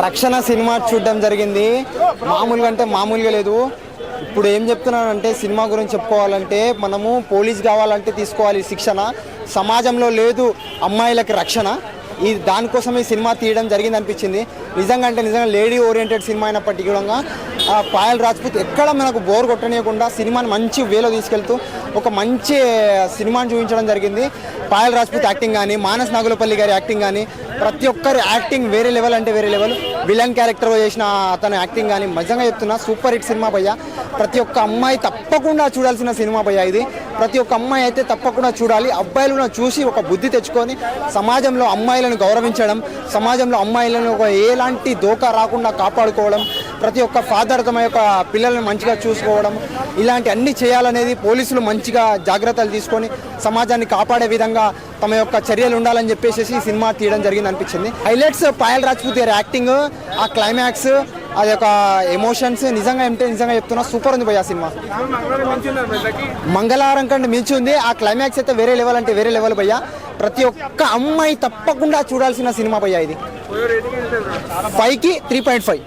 రక్షణ సినిమా చూడడం జరిగింది. మామూలుగా అంటే మామూలుగా లేదు. ఇప్పుడు ఏం చెప్తున్నానంటే సినిమా గురించి చెప్పుకోవాలంటే మనము పోలీస్ కావాలంటే తీసుకోవాలి శిక్షణ. సమాజంలో లేదు అమ్మాయిలకి రక్షణ. దానికోసం ఈ సినిమా తీయడం జరిగింది అనిపించింది. నిజంగా అంటే నిజంగా లేడీ ఓరియంటెడ్ సినిమా అయినప్పటికీ కూడా పాయల్ రాజ్పూత్ ఎక్కడ మనకు బోర్ కొట్టనీయకుండా సినిమాని మంచి వేలో తీసుకెళ్తూ ఒక మంచి సినిమాని చూపించడం జరిగింది. పాయల్ రాజ్పూత్ యాక్టింగ్ కానీ, మానస్ నాగులపల్లి గారి యాక్టింగ్ కానీ, ప్రతి ఒక్కరి యాక్టింగ్ వేరే లెవెల్ అంటే వేరే లెవెల్. విలన్ క్యారెక్టర్ చేసిన అతను యాక్టింగ్ కానీ నిజంగా చెప్తున్నా సూపర్ హిట్ సినిమా భయ్య. ప్రతి ఒక్క అమ్మాయి తప్పకుండా చూడాల్సిన సినిమా భయ్య ఇది. ప్రతి ఒక్క అమ్మాయి అయితే తప్పకుండా చూడాలి. అబ్బాయిలు కూడా చూసి ఒక బుద్ధి తెచ్చుకొని సమాజంలో అమ్మాయిలను గౌరవించడం, సమాజంలో అమ్మాయిలను ఒక ఎలాంటి దోకా రాకుండా కాపాడుకోవడం, ప్రతి ఒక్క ఫాదర్ తమ యొక్క పిల్లల్ని మంచిగా చూసుకోవడం, ఇలాంటి అన్ని చేయాలనేది పోలీసులు మంచిగా జాగ్రత్తలు తీసుకొని సమాజాన్ని కాపాడే విధంగా తమ యొక్క చర్యలు ఉండాలని చెప్పేసి ఈ సినిమా తీయడం జరిగింది అనిపించింది. హైలైట్స్ పాయల్ రాజ్పూత్ గారి యాక్టింగ్, ఆ క్లైమాక్స్, అది ఒక ఎమోషన్స్ నిజంగా అంటే నిజంగా చెప్తున్నా సూపర్ ఉంది భయ్య సినిమా. మంగళవారం కంటే మించి ఉంది. ఆ క్లైమాక్స్ అయితే వేరే లెవెల్ అంటే వేరే లెవెల్ భయ్య. ప్రతి ఒక్క అమ్మాయి తప్పకుండా చూడాల్సిన సినిమా భయ్య ఇది. 5కి 3.5.